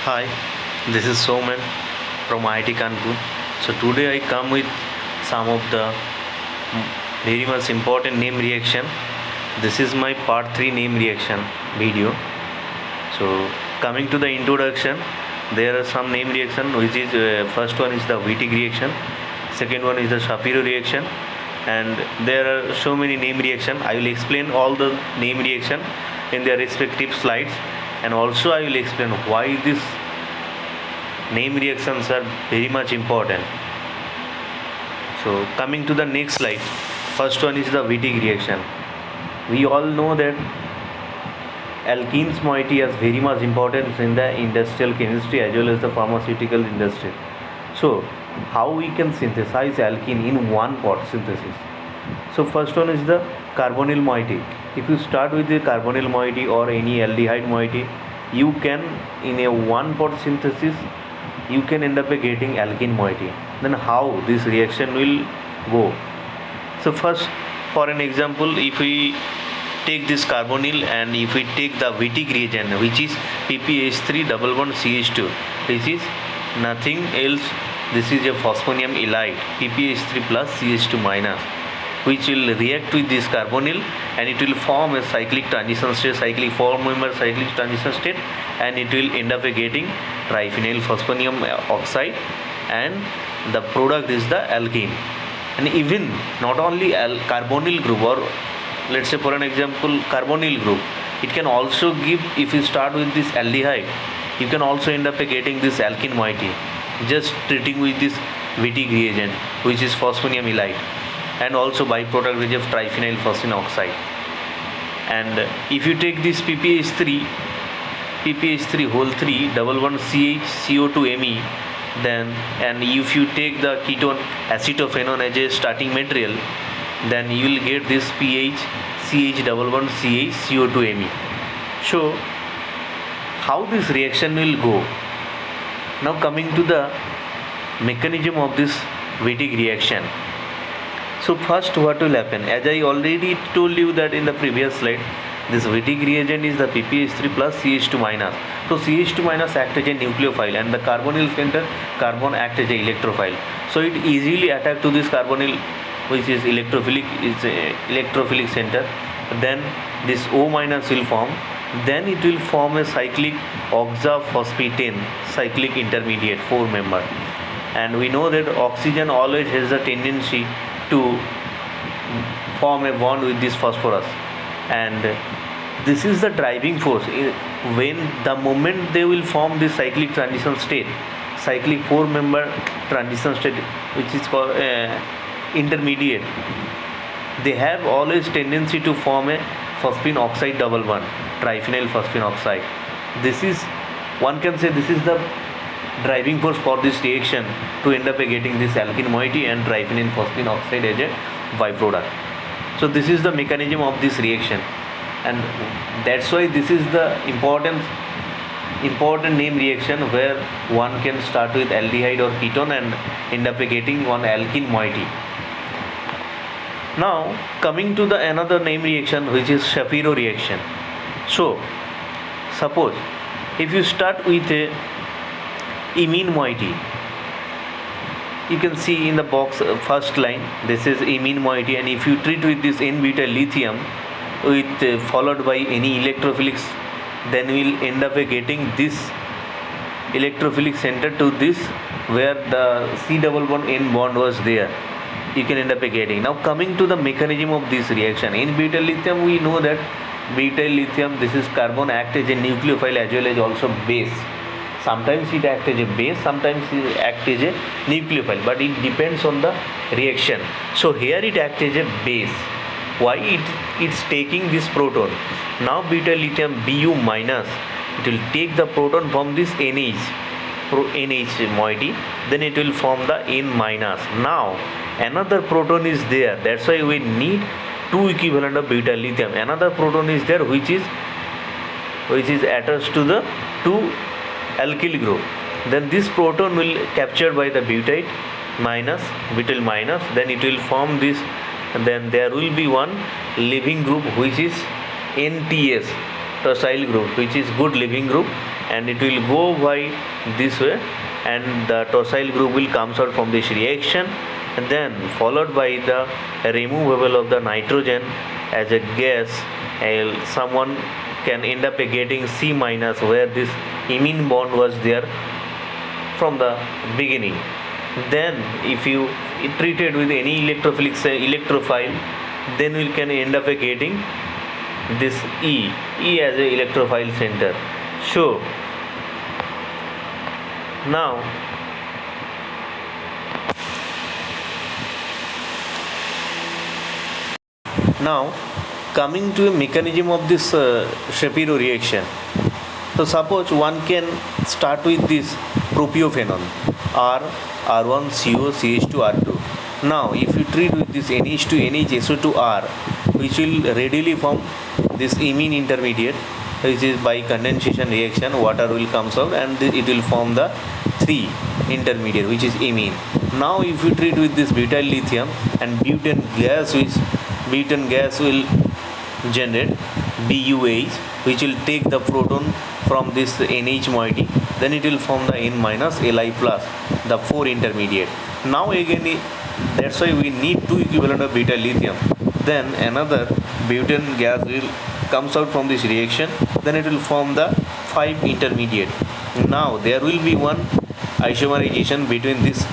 Hi, this is Soman from IIT Kanpur. So today I come with some of the very much important name reaction. This is my part 3 name reaction video. So coming to the introduction, there are some name reaction which is first one is the Wittig reaction, second one is the Shapiro reaction, and there are so many name reaction. I will explain all the name reaction in their respective slides, and also I will explain why this name reactions are very much important. So coming to the next slide, first one is the Wittig reaction. We all know that alkenes moiety has very much importance in the industrial chemistry as well as the pharmaceutical industry. So how we can synthesize alkene in one pot synthesis? So first one is the carbonyl moiety. If you start with the carbonyl moiety or any aldehyde moiety, you can in a one pot synthesis you can end up getting alkene moiety. Then how this reaction will go? So first, for an example, if we take this carbonyl and if we take the Wittig reagent, which is PPH3 double bond CH2, which is nothing else, this is a phosphonium halide PPH3 plus CH2 minus, which will react with this carbonyl and it will form a cyclic transition state, cyclic 4-member cyclic transition state, and it will end up getting triphenyl phosphonium oxide, and the product is the alkene. And even not only carbonyl group, or let's say for an example carbonyl group, it can also give, if you start with this aldehyde, you can also end up getting this alkene moiety just treating with this Wittig reagent, which is phosphonium halide, and also byproduct which of triphenyl phosphine oxide. And if you take this PPH3 whole 3 double bond CH CO2 Me, then and if you take the ketone acetophenone as a starting material, then you will get this PH CH double bond CH CO2 Me. So how this reaction will go? Now coming to the mechanism of this Wittig reaction. So first what will happen, as I already told you that in the previous slide, this Wittig reagent is the PPH3 plus CH2 minus. So CH2 minus acts as a nucleophile and the carbonyl center carbon acts as a electrophile. So it easily attack to this carbonyl, which is electrophilic center. Then this O minus will form. Then it will form a cyclic oxaphosphetane cyclic intermediate 4-member. And we know that oxygen always has a tendency to form a bond with this phosphorus, and this is the driving force when the moment they will form this cyclic transition state, cyclic 4-member transition state, which is called intermediate. They have always tendency to form a phosphine oxide double bond, triphenyl phosphine oxide. This is, one can say, this is the driving force for this reaction to end up getting this alkene moiety and triphenyl phosphine oxide as a byproduct. So this is the mechanism of this reaction, and that's why this is the important name reaction where one can start with aldehyde or ketone and end up getting one alkene moiety. Now coming to the another name reaction, which is Shapiro reaction. So suppose if you start with a imine moiety, you can see in the box first line, this is imine moiety, and if you treat with this n-beta lithium with followed by any electrophilics, then we will end up getting this electrophilic center to this where the C double bond N bond was there, you can end up getting. Now coming to the mechanism of this reaction, in beta lithium we know that beta lithium, this is carbon act as a nucleophile as well as also base. Sometimes it acts as a base, sometimes it acts as a nucleophile, but it depends on the reaction. So here it acts as a base. Why? It's taking this proton. Now beta lithium Bu minus, it will take the proton from this NH moiety, then it will form the N minus. Now another proton is there, that's why we need two equivalent of beta lithium. Another proton is there which is attached to the two alkyl group. Then this proton will captured by the butyl minus, then it will form this, and then there will be one leaving group which is NTS, tosyl group, which is good leaving group, and it will go by this way, and the tosyl group will comes out from this reaction, and then followed by the removal of the nitrogen as a gas. Someone can end up getting C minus, where this imine bond was there from the beginning. Then if you treat it with any electrophilic electrophile, then we can end up getting this E as a electrophile center. So now coming to a mechanism of this Shapiro reaction. So suppose one can start with this propiophenol R1CO CH2R2. Now if you treat with this NH2NHSO2R, which will readily form this imine intermediate, which is by condensation reaction water will comes out, and it will form the 3 intermediate, which is imine. Now if you treat with this butyl lithium and butane gas will generate BUH, which will take the proton from this NH moiety, then it will form the N minus Li plus, the 4 intermediate. Now again, that's why we need 2 equivalent of butyl lithium. Then another butane gas will comes out from this reaction, then it will form the 5 intermediate. Now there will be one isomerization between this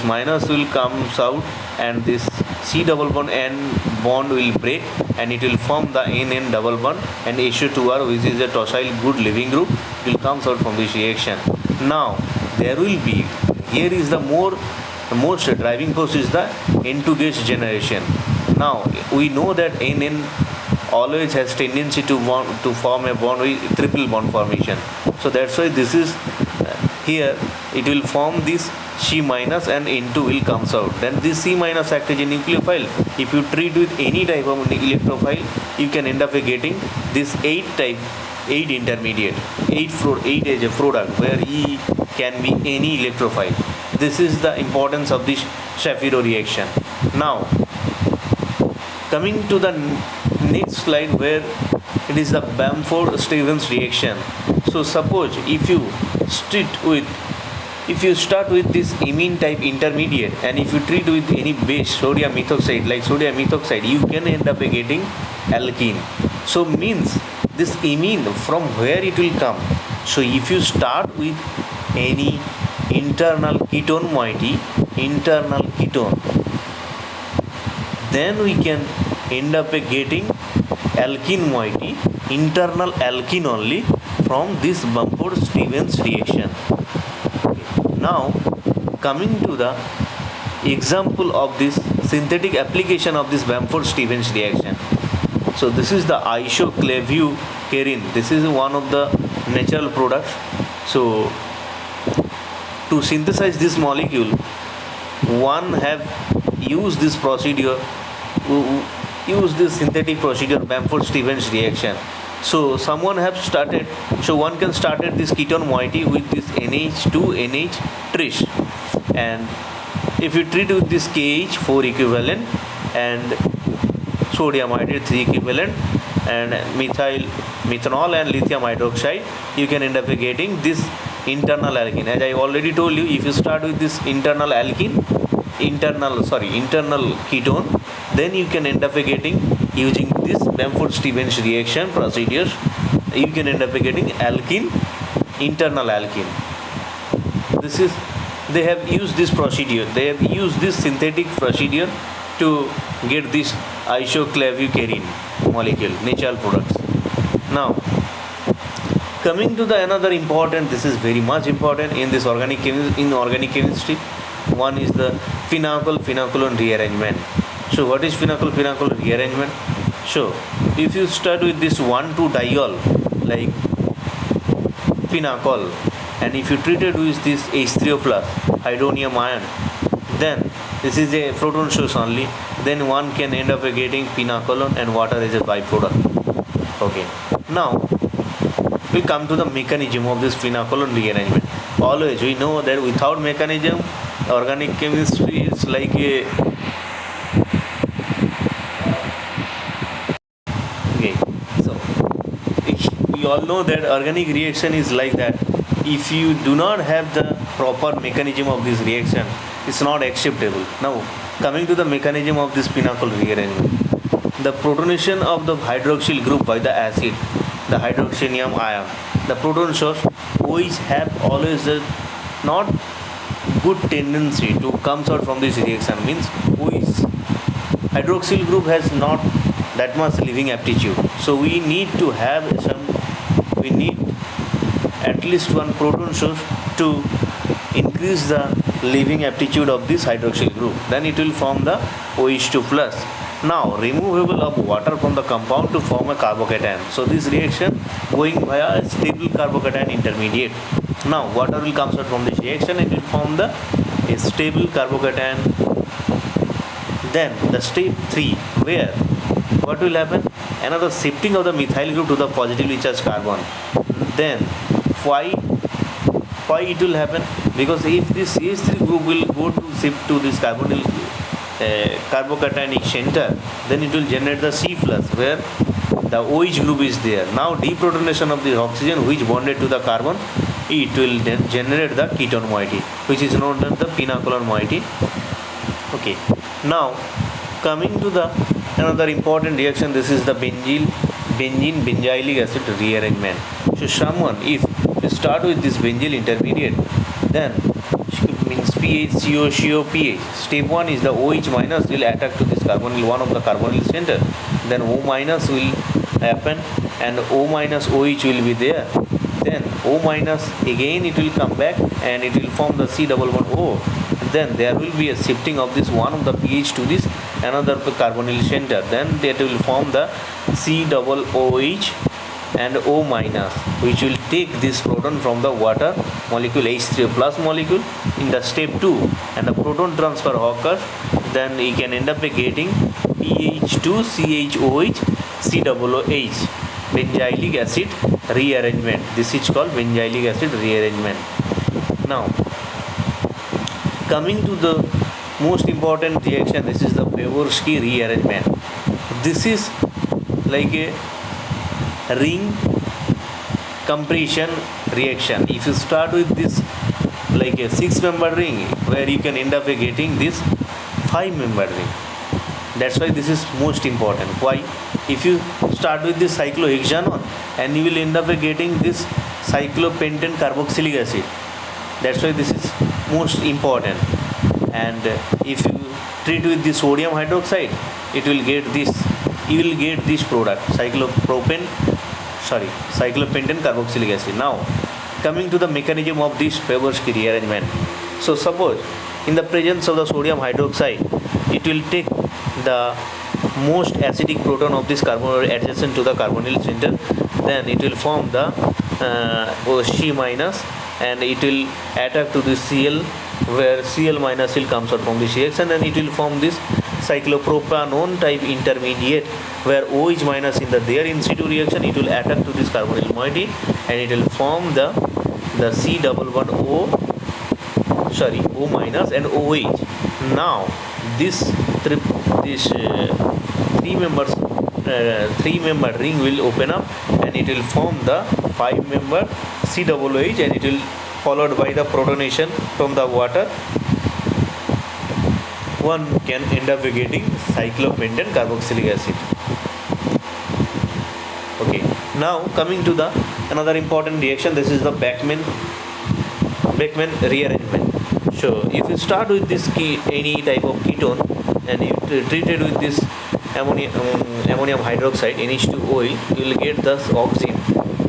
minus will comes out, and this C double bond N bond will break, and it will form the N double bond, and HO2R, which is a tosyl good living group, will comes out from this reaction. Now there will be, here is the most driving force is the N2 gas generation. Now we know that NN always has tendency to form a bond with triple bond formation. So that's why this is here it will form this C minus, and N2 will comes out. Then this C minus acts as a nucleophile. If you treat with any type of electrophile, you can end up getting this 8 intermediate, 8 as a product, where E can be any electrophile. This is the importance of this Shapiro reaction. Now coming to the next slide, where it is the Bamford-Stevens reaction. So suppose if you start with this imine type intermediate, and if you treat with any base, sodium methoxide, like sodium methoxide, you can end up getting alkene. So means this imine, from where it will come? So if you start with any internal ketone moiety, then we can end up getting alkene moiety, internal alkene only, from this Bamford-Stevens reaction. Now coming to the example of this synthetic application of this Bamford-Stevens reaction. So this is the isoclavvucarine. This is one of the natural products. So to synthesize this molecule, one have used this procedure, synthetic procedure, Bamford-Stevens reaction. So someone have started, so one can started this ketone moiety with this NH2NH trish, and if you treat with this KH 4 equivalent and sodium hydride 3 equivalent and methanol and lithium hydroxide, you can end up getting this internal alkene. As I already told you, if you start with this internal ketone, then you can end up getting, using this Bamford-Stevens reaction procedures, you can end up getting alkene, internal alkene. They have used this procedure, they have used this synthetic procedure to get this isoclavvucarine molecule, natural products. Now coming to the another important, this is very much important in this organic chemistry. One is the phenol-phenolone rearrangement. So what is phenol-phenolone rearrangement? So if you start with this 1,2-diol like phenol, and if you treat it with this H3O plus hydronium ion, then this is a proton source only, then one can end up getting phenolone, and water is a byproduct. Okay, now we come to the mechanism of this phenolone rearrangement. Always we know that without mechanism, organic chemistry is like a We all know that organic reaction is like that. If you do not have the proper mechanism of this reaction, it's not acceptable. Now coming to the mechanism of this pinnacle rearrangement, the protonation of the hydroxyl group by the acid, the hydroxonium ion, the proton source, which have always a not good tendency to comes out from this reaction, means which hydroxyl group has not that much leaving aptitude. So we need to have we need at least one proton source to increase the leaving aptitude of this hydroxyl group. Then it will form the OH2 plus. Now removal of water from the compound to form a carbocation. So this reaction going via a stable carbocation intermediate. Now water will come out from this reaction and it will form the a stable carbocation. Then the step 3, where what will happen? Another shifting of the methyl group to the positively charged carbon. Then why it will happen? Because if this CH3 group will go to shift to this carbonyl carbocationic center, then it will generate the C plus, where the OH group is there. Now deprotonation of the oxygen which bonded to the carbon, it will then generate the ketone moiety, which is known as the pinacolon moiety. Okay, now coming to the another important reaction, this is the benzene benzylic acid rearrangement. So someone, if you start with this benzyl intermediate, then means pH, CO, CO, pH. Step 1 is the OH minus will attack to this carbonyl, one of the carbonyl center. Then O minus will happen and O minus OH will be there. Then O minus again it will come back and it will form the C double bond O. Then there will be a shifting of this one of the pH to this another carbonyl center. Then that will form the C double OH and O minus, which will take this proton from the water molecule H3 plus molecule in the step 2, and the proton transfer occurs. Then we can end up getting PH2 CHOH COOH, benzylic acid rearrangement. This is called benzylic acid rearrangement. Now coming to the most important reaction, this is the B.Sc rearrangement. This is like a ring compression reaction. If you start with this like a 6-member ring, where you can end up getting this 5-member ring. That's why this is most important. Why? If you start with this cyclohexanon, and you will end up getting this cyclopentane carboxylic acid. That's why this is most important. And if you treat with the sodium hydroxide, it will get this, you will get this product cyclopentane carboxylic acid. Now coming to the mechanism of this B.Sc rearrangement. So suppose in the presence of the sodium hydroxide, it will take the most acidic proton of this carbon adjacent to the carbonyl center. Then it will form the OC minus and it will attack to the Cl, where Cl minus will comes out from this reaction, and it will form this cyclopropanone type intermediate, where OH minus in the there in situ reaction, it will attack to this carbonyl moiety and it will form the C double bond O minus and OH. Now this three-member ring will open up and it will form the 5-member COOH, and it will followed by the protonation from the water. One can end up getting cyclopentane carboxylic acid. Okay, now coming to the another important reaction, this is the Beckmann rearrangement. So if you start with this any type of ketone and you treat it with this ammonium hydroxide NH2OH, you will get thus oxime.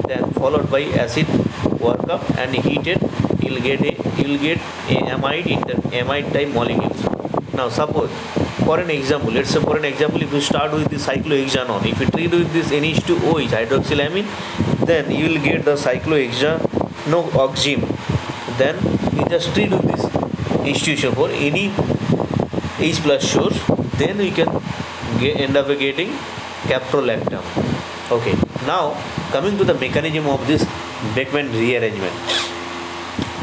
Then followed by acid work up and heated, you will get amide type molecules. Now suppose for an example, let's say for an example, if you start with the cyclohexanon, if you treat with this NH2OH hydroxylamine, then you will get the cyclohexanoxime. Then we just treat with this institution for any H plus source, then we can end up getting caprolactam. Okay, now coming to the mechanism of this Beckmann rearrangement.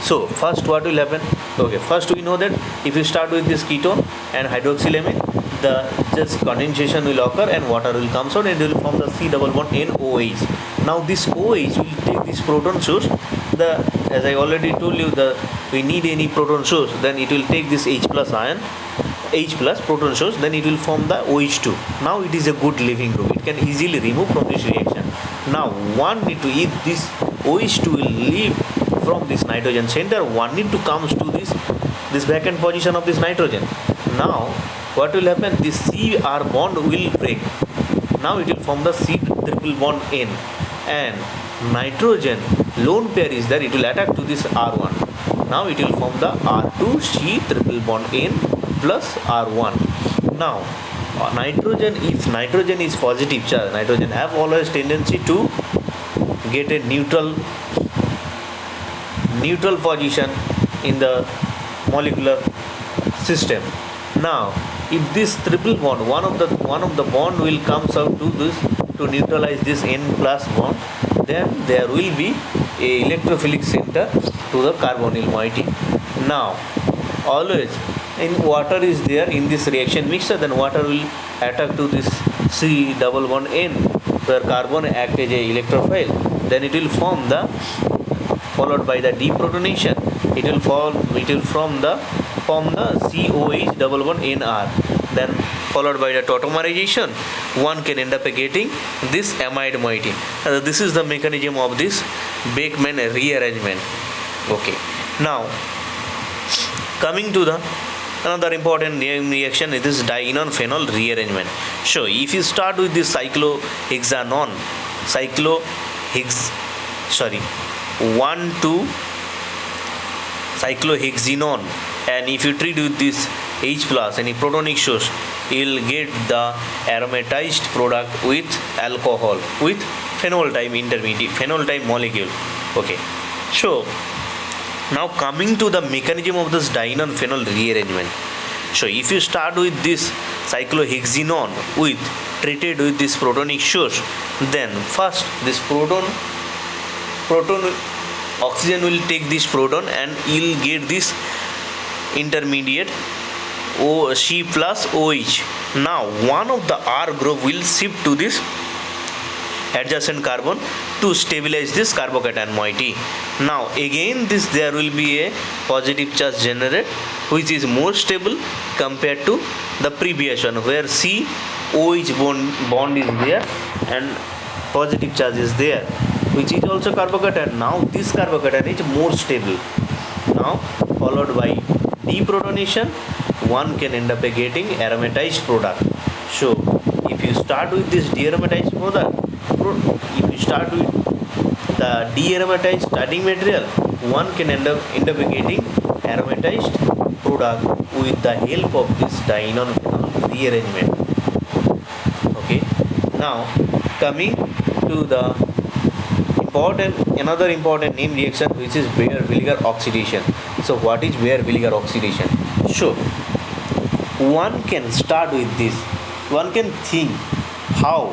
So first what will happen? Okay, first we know that if you start with this ketone and hydroxylamine, the just condensation will occur and water will come out and it will form the C double bond NOH. Now this OH will take this proton source. As I already told you, we need any proton source, then it will take this H plus ion, H plus proton source, then it will form the OH2. Now it is a good leaving group. It can easily remove from this reaction. Now one need to, if this OH2 will leave from this nitrogen center, one need to comes to this vacant position of this nitrogen. Now what will happen? This Cr bond will break. Now it will form the C triple bond N, and nitrogen lone pair is there, it will attack to this R1. Now it will form the R2 C triple bond N plus R1. Now nitrogen, if nitrogen is positive charge, nitrogen have always tendency to get a neutral position in the molecular system. Now if this triple bond, one of the bond will comes out to this to neutralize this N plus bond, then there will be a electrophilic center to the carbonyl moiety. Now always in water is there in this reaction mixture, then water will attack to this C double bond N, where carbon act as a electrophile, then it will form the, followed by the deprotonation, it will form the COH double bond NR, then followed by the tautomerization, one can end up getting this amide moiety. This is the mechanism of this Beckmann rearrangement. Okay, now coming to the another important reaction, it is dienone phenol rearrangement. So if you start with this cyclohexanone, 1,2 cyclohexanone, and if you treat with this H plus any protonic source, you will get the aromatized product with alcohol, with phenol type molecule. Okay, so now coming to the mechanism of this dienone phenol rearrangement. So if you start with this cyclohexanone with treated with this protonic source, then first this proton oxygen will take this proton and you will get this intermediate C plus OH. Now one of the R group will shift to this adjacent carbon to stabilize this carbocation moiety. Now again there will be a positive charge generated, which is more stable compared to the previous one, where C OH bond is there and positive charge is there, which is also carbocation. Now this carbocation is more stable. Now followed by deprotonation, one can end up getting aromatized product. So if you start with this dearomatized product, if you start with the dearomatized starting material, one can end up getting aromatized product with the help of this dienone phenol rearrangement. Okay, now coming to the another important name reaction, which is Baeyer-Villiger oxidation. So what is Baeyer-Villiger oxidation? So one can start with this. One can think how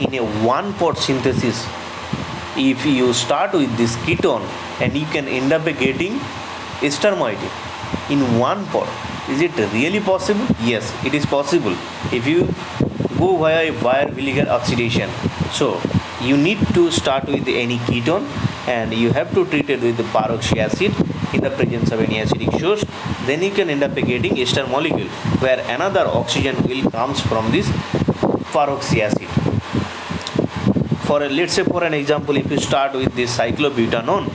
in a one pot synthesis, if you start with this ketone and you can end up getting ester moiety in one pot. Is it really possible? Yes, it is possible if you go via Baeyer-Villiger oxidation. So you need to start with any ketone and you have to treat it with the peroxyacid in the presence of any acidic source. Then you can end up getting ester molecule, where another oxygen will comes from this peroxyacid. Let's say for an example, if you start with this cyclobutanone,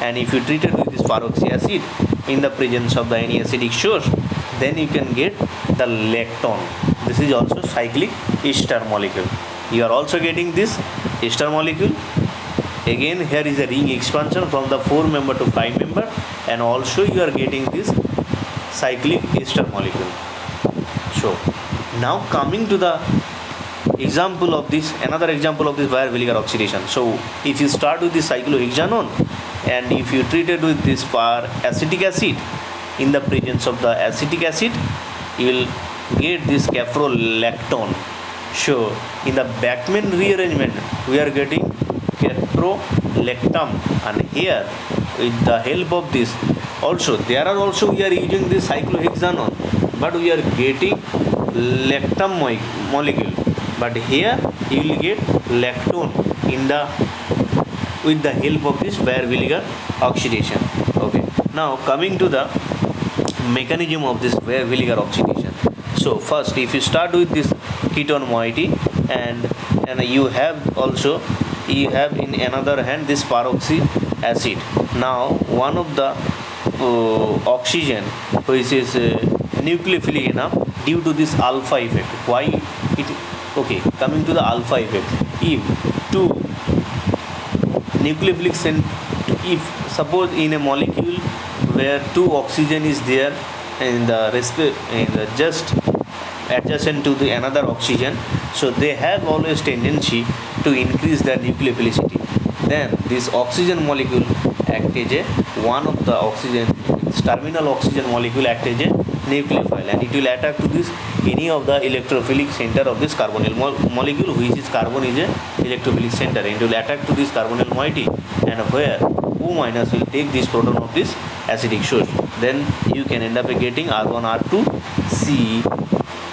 and if you treat it with this peroxyacid in the presence of the any acidic source, then you can get the lactone. This is also cyclic ester molecule. You are also getting this ester molecule. Again, here is a ring expansion from the 4 member to 5 member, and also you are getting this cyclic ester molecule. So now coming to the example of this, another example of this Baeyer-Villiger oxidation. So if you start with this cyclohexanone and if you treat it with this acetic acid, in the presence of the acetic acid, you will get this caprolactone. So in the Beckmann rearrangement, we are getting caprolactam, and here with the help of this also, there are also we are using this cyclohexanone, but we are getting lactam molecule. but here you will get lactone in the with the help of this wire vinegar oxidation. Okay, now coming to the mechanism of this wire vinegar oxidation. So first, if you start with this ketone moiety, and you have in another hand this peroxy acid. Now one of the oxygen which is nucleophilic enough due to this alpha effect. Why it? Okay, coming to the alpha effect. If two nucleophilic if suppose in a molecule where two oxygen is there in the just adjacent to the another oxygen, so they have always tendency to increase their nucleophilicity. Then this oxygen molecule act as a one of the oxygen, its terminal oxygen molecule act as a nucleophile, and it will attack to this any of the electrophilic center of this carbonyl molecule, which is carbon is a electrophilic center, and it will attack to this carbonyl moiety, and where O minus will take this proton of this acidic source. Then you can end up getting R1 R2 C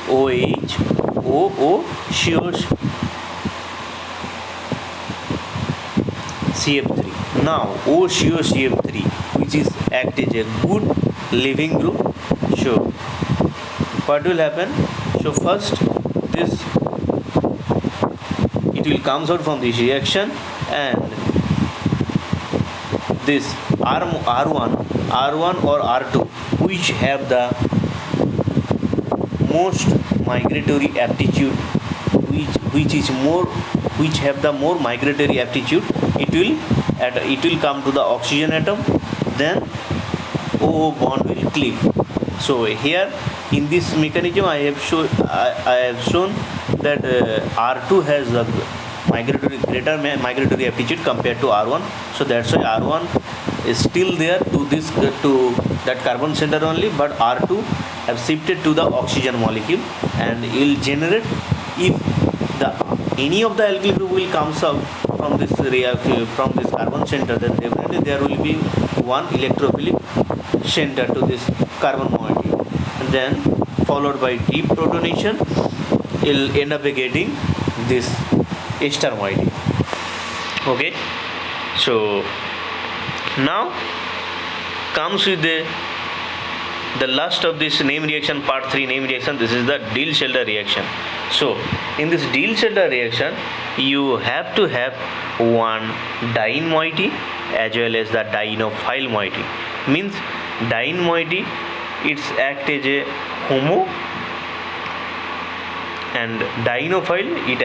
OH OO CF3. Now OCO CF3, which is act as a good leaving group. So what will happen? So first this it will comes out from this reaction, and this R1 or R2, which have the most migratory aptitude, which have the more migratory aptitude, it will come to the oxygen atom, then OO bond will cleave. So here in this mechanism I have shown that R2 has a greater migratory aptitude compared to R1. So that's why R1 is still there to that carbon center only, but R2 have shifted to the oxygen molecule, and will generate, if any of the alkyl group will comes out from this reaction from this carbon center, then definitely there will be one electrophilic center to this carbon moiety, and then followed by deep protonation, will end up getting this ester moiety. Okay, so now comes with the last of this name reaction, part 3 name reaction. This is the Diels-Schneider reaction. So in this Diels-Schneider reaction, you have to have one diene moiety as well as the dienophile moiety. Means diene moiety, it's act as a homo, and dienophile it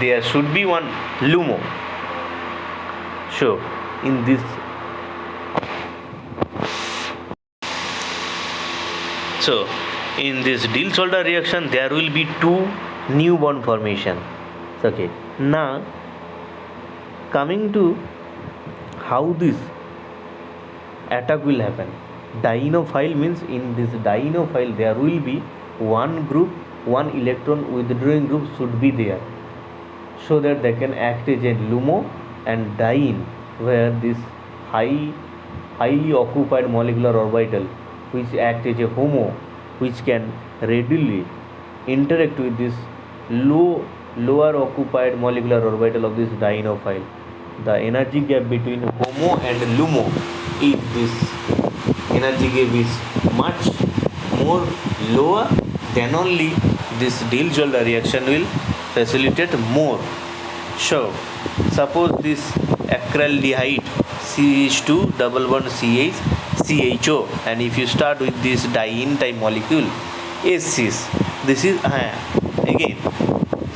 there should be one LUMO. So in this Diels-Schneider reaction, there will be two new bond formation. Okay, now coming to how this attack will happen. Dienophile means in this dienophile there will be one group, one electron withdrawing group should be there, so that they can act as a LUMO, and diene where this highly occupied molecular orbital which act as a HOMO, which can readily interact with this lower occupied molecular orbital of this dienophile. The energy gap between HOMO and LUMO, if this energy gap is much more lower, then only this Diels-Schneider reaction will facilitate more. So suppose this acryldehyde CH2 double bond CH CHO, and if you start with this diene type molecule S6, this is again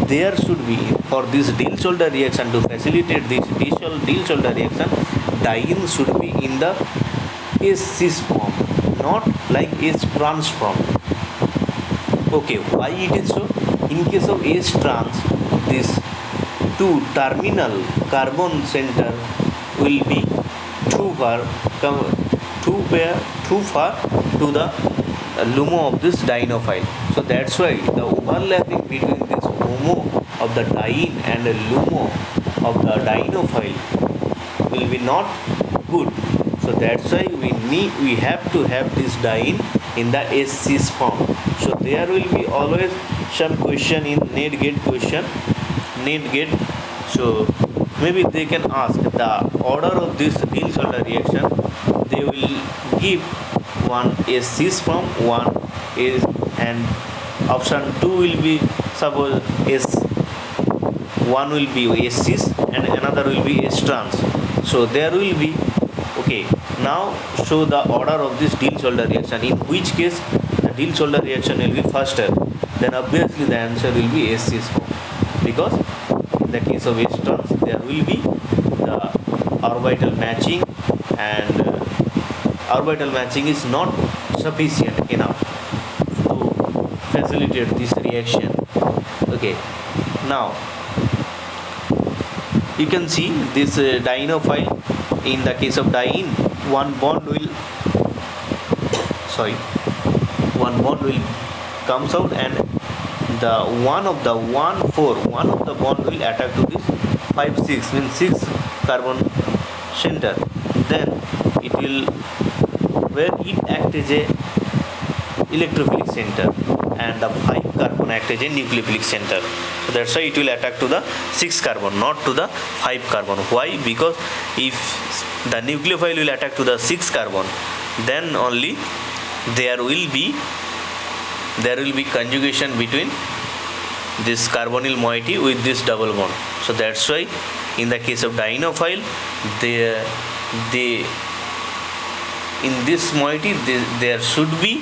there should be, for this Diels-Schneider reaction to facilitate this Diels-Schneider reaction, diene should be in the S6 form, not like S trans form. Okay, why it is so? In case of S trans, this two terminal carbon center will be too far to the LUMO of this dienophile. So that's why the overlapping between this HOMO of the diene and the LUMO of the dienophile will be not good. So that's why we have to have this diene in the S6 form. So there will be always some question in net gate question, net gate. So maybe they can ask the order of this Diels-Alder reaction. They will give one S6 from one is, and option 2 will be, suppose S1 will be S6 and another will be S trans. So there will be, okay, now show the order of this Diels-Alder reaction, in which case the Diels-Alder reaction will be faster. Then obviously the answer will be S6 form, because in the case of S trans there will be the orbital matching, and orbital matching is not sufficient enough to facilitate this reaction. Okay, now you can see this dienophile. In the case of diene, one bond will comes out, and the one of the bond will attack to this 5 6, means 6 carbon center. Then it will, where it act as a electrophilic center, and the 5 carbon act as a nucleophilic center. So that's why it will attack to the 6 carbon, not to the 5 carbon. Why? Because if the nucleophile will attack to the 6 carbon, then only there will be conjugation between this carbonyl moiety with this double bond. So that's why in the case of dienophile, in this moiety there should be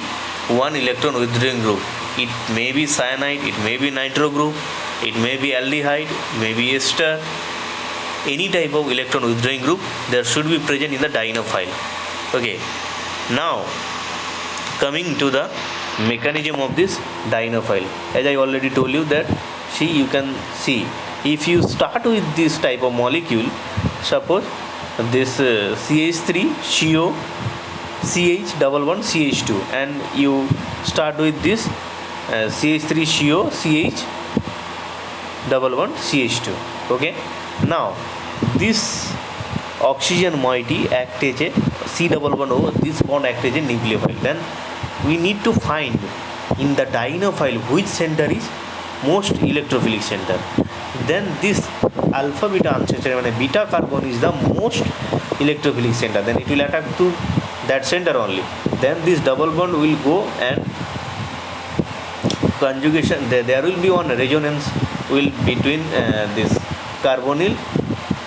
one electron withdrawing group. It may be cyanide, it may be nitro group, it may be aldehyde, maybe ester. Any type of electron withdrawing group there should be present in the dienophile. Okay, now coming to the mechanism of this dienophile, as I already told you that, see, you can see, if you start with this type of molecule, suppose this CH3 CO CH double bond CH2, and you start with this CH3 CO CH double bond CH2. Okay, now this oxygen moiety act as a C double bond O, this bond act as a nucleophile. Then we need to find in the dienophile which center is most electrophilic center. Then this alpha beta unsaturated, beta carbon is the most electrophilic center, then it will attack to that center only. Then this double bond will go and conjugation, there will be one resonance will between this carbonyl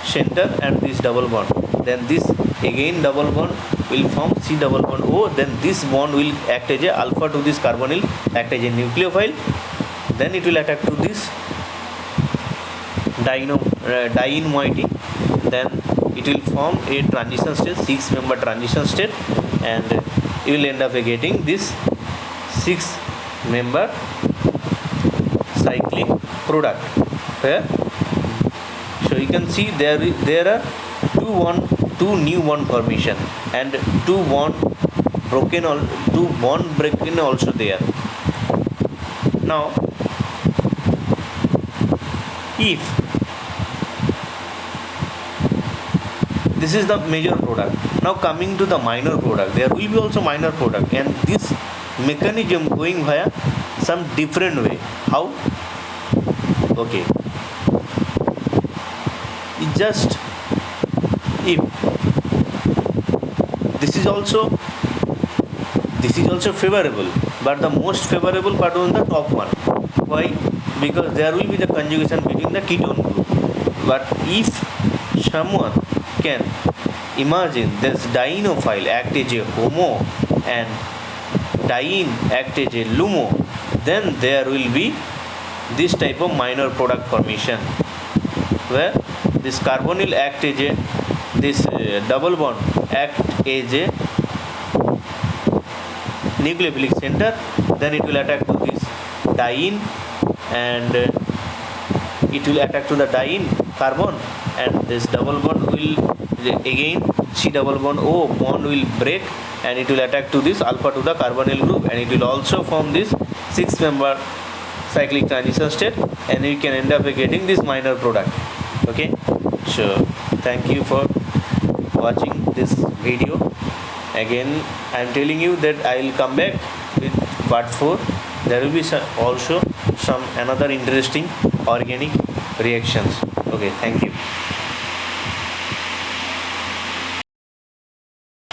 center and this double bond. Then this again double bond will form C double bond O. Then this bond will act as a alpha to this carbonyl, act as a nucleophile. Then it will attack to this diene moiety. Then it will form a transition state, 6-member transition state, and you will end up getting this 6-member cyclic product. Where, so you can see there are two new bond formation and two bond broken also there. Now if this is the major product, now coming to the minor product, there will be also minor product, and this mechanism going via some different way. How? Okay, it just, if this is also favorable, but the most favorable part on the top one. Why? Because there will be the conjugation between the ketone group. But if someone can imagine this dienophile act as a homo and diene act as a LUMO, then there will be this type of minor product formation, where this carbonyl act as a, this double bond act as a nucleophilic center. Then it will attack to this diene, and it will attack to the diene carbon, and this double bond will again C double bond O bond will break, and it will attack to this alpha to the carbonyl group, and it will also form this 6-member cyclic transition state, and you can end up getting this minor product. Okay, so thank you for watching this video. Again, I am telling you that I will come back with part 4 there will be also some another interesting organic reactions. Okay, thank you.